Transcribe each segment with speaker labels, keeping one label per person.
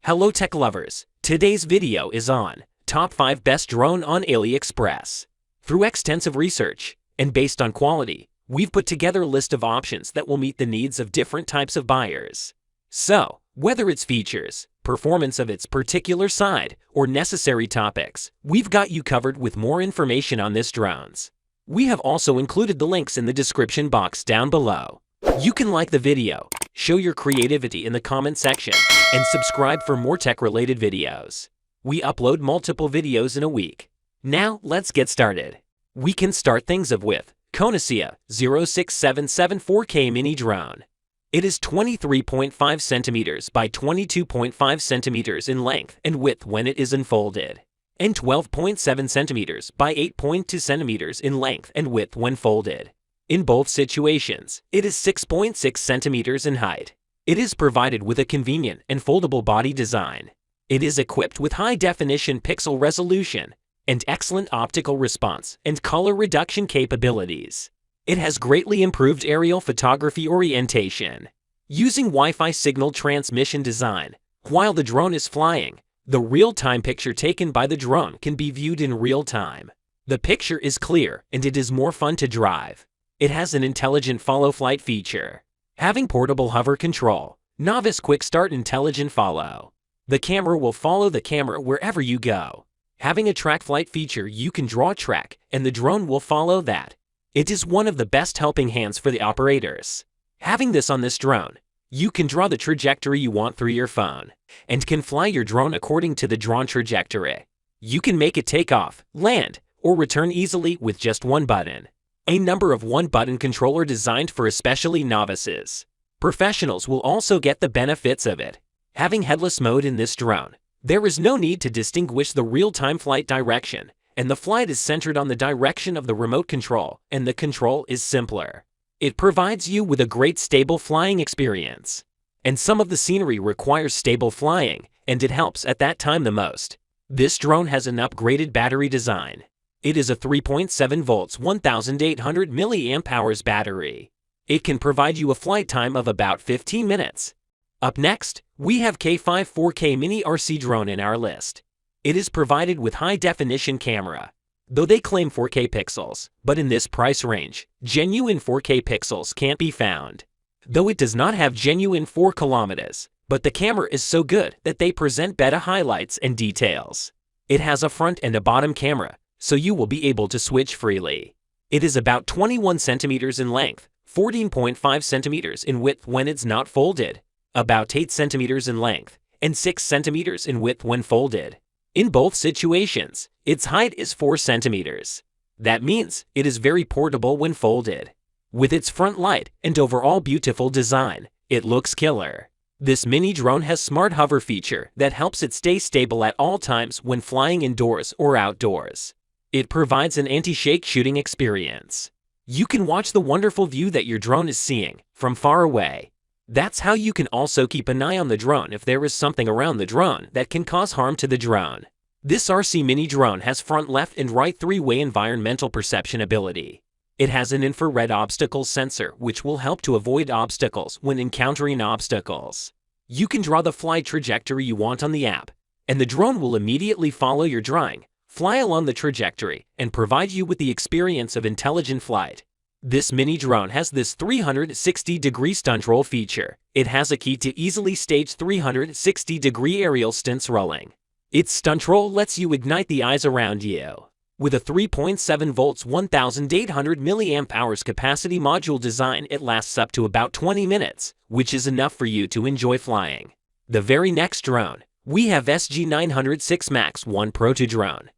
Speaker 1: Hello tech lovers, today's video is on Top 5 Best Drone on Aliexpress. Through extensive research, and based on quality, we've put together a list of options that will meet the needs of different types of buyers. So, whether it's features, performance of its particular side, or necessary topics, we've got you covered with more information on this drones. We have also included the links in the description box down below. You can like the video, show your creativity in the comment section, and subscribe for more tech-related videos. We upload multiple videos in a week. Now, let's get started. We can start things off with CONUSEA 0677 4K Mini Drone. It is 23.5 centimeters by 22.5 centimeters in length and width when it is unfolded, and 12.7 centimeters by 8.2 centimeters in length and width when folded. In both situations, it is 6.6 centimeters in height. It is provided with a convenient and foldable body design. It is equipped with high-definition pixel resolution and excellent optical response and color reduction capabilities. It has greatly improved aerial photography orientation. Using Wi-Fi signal transmission design, while the drone is flying, the real-time picture taken by the drone can be viewed in real time. The picture is clear and it is more fun to drive. It has an intelligent follow flight feature. Having portable hover control, novice quick start intelligent follow. The camera will follow the camera wherever you go. Having a track flight feature, you can draw a track and the drone will follow that. It is one of the best helping hands for the operators. Having this on this drone, you can draw the trajectory you want through your phone and can fly your drone according to the drawn trajectory. You can make it take off, land, or return easily with just one button. A number of one-button controller designed for especially novices. Professionals will also get the benefits of it. Having headless mode in this drone, there is no need to distinguish the real-time flight direction, and the flight is centered on the direction of the remote control, and the control is simpler. It provides you with a great stable flying experience. And some of the scenery requires stable flying, and it helps at that time the most. This drone has an upgraded battery design. It is a 3.7 volts 1800 mAh battery. It can provide you a flight time of about 15 minutes. Up next, we have K5 4K Mini RC drone in our list. It is provided with high-definition camera, though they claim 4K pixels, but in this price range, genuine 4K pixels can't be found. Though it does not have genuine 4 kilometers, but the camera is so good that they present better highlights and details. It has a front and a bottom camera, so you will be able to switch freely. It is about 21 centimeters in length, 14.5 centimeters in width when it's not folded, about 8 centimeters in length, and 6 centimeters in width when folded. In both situations, its height is 4 centimeters. That means it is very portable when folded. With its front light and overall beautiful design, it looks killer. This mini drone has smart hover feature that helps it stay stable at all times when flying indoors or outdoors. It provides an anti-shake shooting experience. You can watch the wonderful view that your drone is seeing from far away. That's how you can also keep an eye on the drone if there is something around the drone that can cause harm to the drone. This RC mini drone has front left and right three-way environmental perception ability. It has an infrared obstacle sensor which will help to avoid obstacles when encountering obstacles. You can draw the flight trajectory you want on the app, and the drone will immediately follow your drawing, fly along the trajectory, and provide you with the experience of intelligent flight. This mini drone has this 360-degree stunt roll feature. It has a key to easily stage 360-degree aerial stunts rolling. Its stunt roll lets you ignite the eyes around you. With a 3.7 volts 1800 mAh capacity module design, it lasts up to about 20 minutes, which is enough for you to enjoy flying. The very next drone, we have SG906 Max 1 Pro 2 drone.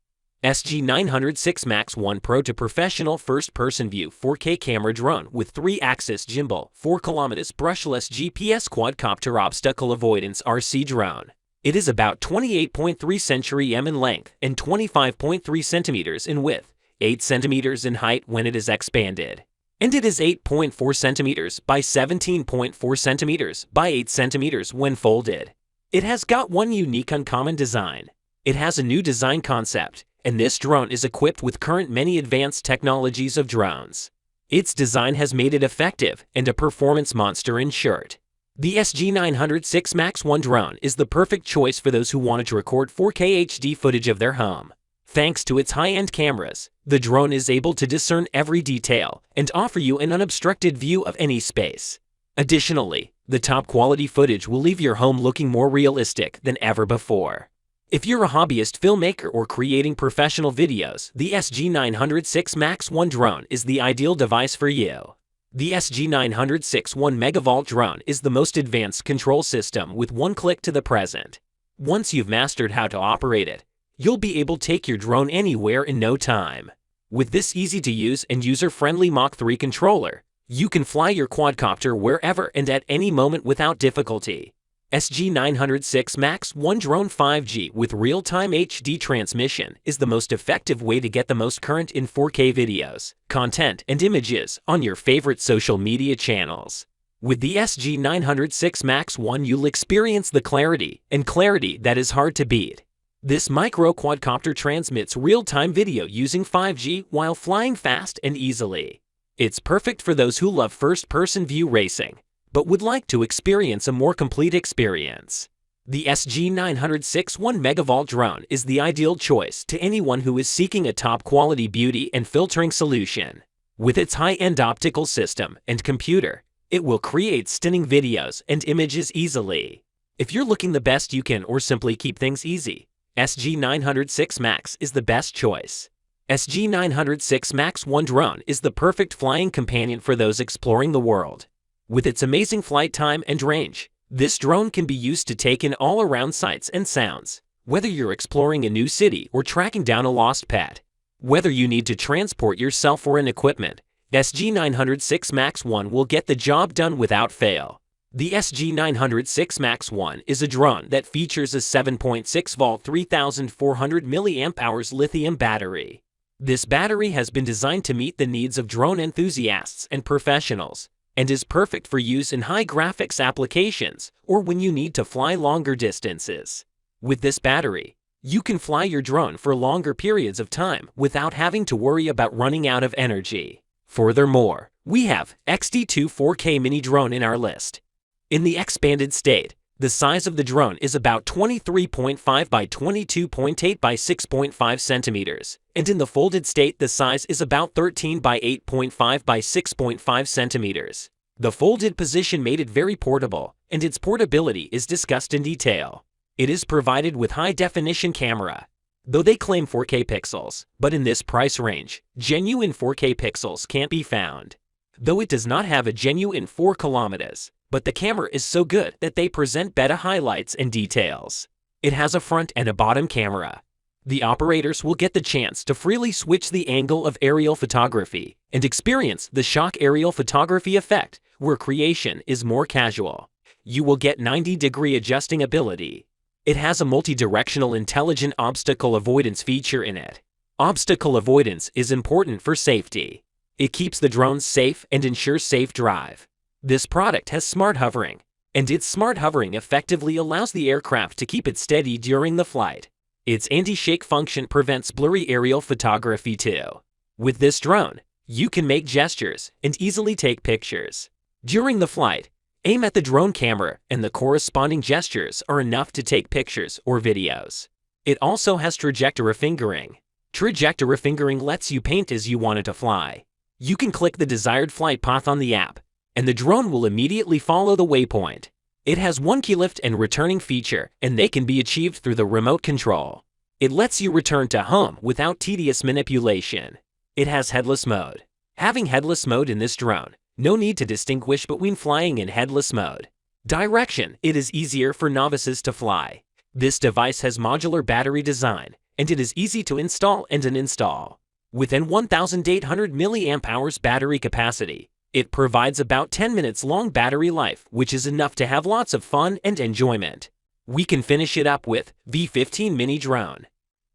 Speaker 1: SG906 Max 1 Pro to professional first-person view 4K camera drone with 3-axis gimbal, 4 km brushless GPS quadcopter obstacle avoidance RC drone. It is about 28.3 cm in length and 25.3 centimeters in width, 8 centimeters in height when it is expanded. And it is 8.4 centimeters by 17.4 centimeters by 8 centimeters when folded. It has got one unique uncommon design. It has a new design concept, and this drone is equipped with current many advanced technologies of drones. Its design has made it effective and a performance monster in short. The SG906 Max 1 drone is the perfect choice for those who wanted to record 4K HD footage of their home. Thanks to its high-end cameras, the drone is able to discern every detail and offer you an unobstructed view of any space. Additionally, the top-quality footage will leave your home looking more realistic than ever before. If you're a hobbyist filmmaker or creating professional videos, the SG906 Max 1 drone is the ideal device for you. The SG906 1 Megavolt drone is the most advanced control system with one click to the present. Once you've mastered how to operate it, you'll be able to take your drone anywhere in no time. With this easy-to-use and user-friendly Mach 3 controller, you can fly your quadcopter wherever and at any moment without difficulty. SG906 Max 1 Drone 5G with real-time HD transmission is the most effective way to get the most current in 4K videos, content, and images on your favorite social media channels. With the SG906 Max 1, you'll experience the clarity that is hard to beat. This micro quadcopter transmits real-time video using 5G while flying fast and easily. It's perfect for those who love first-person view racing, but would like to experience a more complete experience. The SG906 1 Megavolt drone is the ideal choice to anyone who is seeking a top-quality beauty and filtering solution. With its high-end optical system and computer, it will create stunning videos and images easily. If you're looking the best you can or simply keep things easy, SG906 Max is the best choice. SG906 Max 1 drone is the perfect flying companion for those exploring the world. With its amazing flight time and range, this drone can be used to take in all-around sights and sounds, whether you're exploring a new city or tracking down a lost pet. Whether you need to transport yourself or an equipment, SG906 Max 1 will get the job done without fail. The SG906 Max 1 is a drone that features a 7.6-volt 3,400 mAh lithium battery. This battery has been designed to meet the needs of drone enthusiasts and professionals, and is perfect for use in high graphics applications or when you need to fly longer distances. With this battery, you can fly your drone for longer periods of time without having to worry about running out of energy. Furthermore, we have XD2 4K mini drone in our list. In the expanded state, the size of the drone is about 23.5 by 22.8 by 6.5 centimeters, and in the folded state the size is about 13 by 8.5 by 6.5 centimeters. The folded position made it very portable, and its portability is discussed in detail. It is provided with high-definition camera, though they claim 4K pixels, but in this price range, genuine 4K pixels can't be found. Though it does not have a genuine 4 kilometers, but the camera is so good that they present better highlights and details. It has a front and a bottom camera. The operators will get the chance to freely switch the angle of aerial photography and experience the shock aerial photography effect, where creation is more casual. You will get 90-degree adjusting ability. It has a multi-directional intelligent obstacle avoidance feature in it. Obstacle avoidance is important for safety. It keeps the drones safe and ensures safe drive. This product has smart hovering, and its smart hovering effectively allows the aircraft to keep it steady during the flight. Its anti-shake function prevents blurry aerial photography too. With this drone, you can make gestures and easily take pictures. During the flight, aim at the drone camera and the corresponding gestures are enough to take pictures or videos. It also has trajectory fingering. Trajectory fingering lets you paint as you want it to fly. You can click the desired flight path on the app, and the drone will immediately follow the waypoint. It has one key lift and returning feature, and they can be achieved through the remote control. It lets you return to home without tedious manipulation. It has headless mode. Having headless mode in this drone, no need to distinguish between flying in headless mode. Direction, it is easier for novices to fly. This device has modular battery design, and it is easy to install and uninstall. Within 1,800 mAh battery capacity, it provides about 10 minutes long battery life, which is enough to have lots of fun and enjoyment. We can finish it up with V15 mini drone.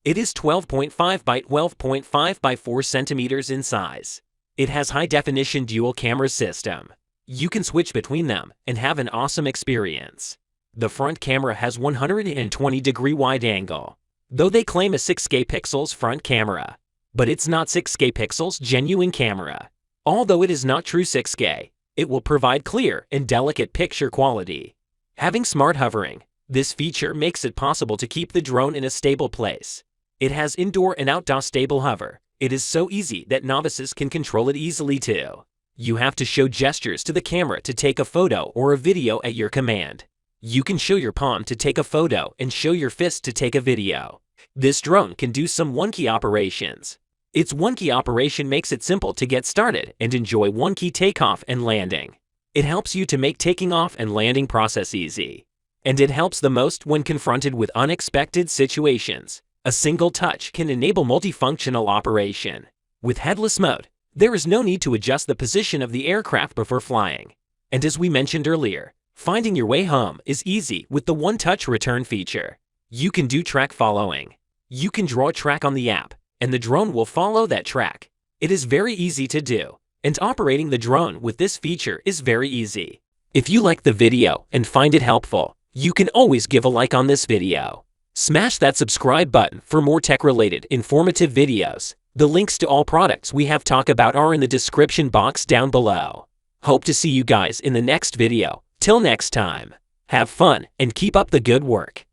Speaker 1: It is 12.5 by 12.5 by 4 centimeters in size. It has high-definition dual camera system. You can switch between them and have an awesome experience. The front camera has 120-degree wide angle, though they claim a 6K pixels front camera. But it's not 6K pixels genuine camera. Although it is not true 6K, It will provide clear and delicate picture quality. Having smart hovering, this feature makes it possible to keep the drone in a stable place. It has indoor and outdoor stable hover. It is so easy that novices can control it easily too. You have to show gestures to the camera to take a photo or a video at your command. You can show your palm to take a photo and show your fist to take a video. This drone can do some one-key operations. Its one-key operation makes it simple to get started and enjoy one-key takeoff and landing. It helps you to make taking off and landing process easy. And it helps the most when confronted with unexpected situations. A single touch can enable multifunctional operation. With headless mode, there is no need to adjust the position of the aircraft before flying. And as we mentioned earlier, finding your way home is easy with the one-touch return feature. You can do track following. You can draw a track on the app, and the drone will follow that track. It is very easy to do, and operating the drone with this feature is very easy. If you like the video and find it helpful, you can always give a like on this video. Smash that subscribe button for more tech-related, informative videos. The links to all products we have talked about are in the description box down below. Hope to see you guys in the next video. Till next time, have fun and keep up the good work.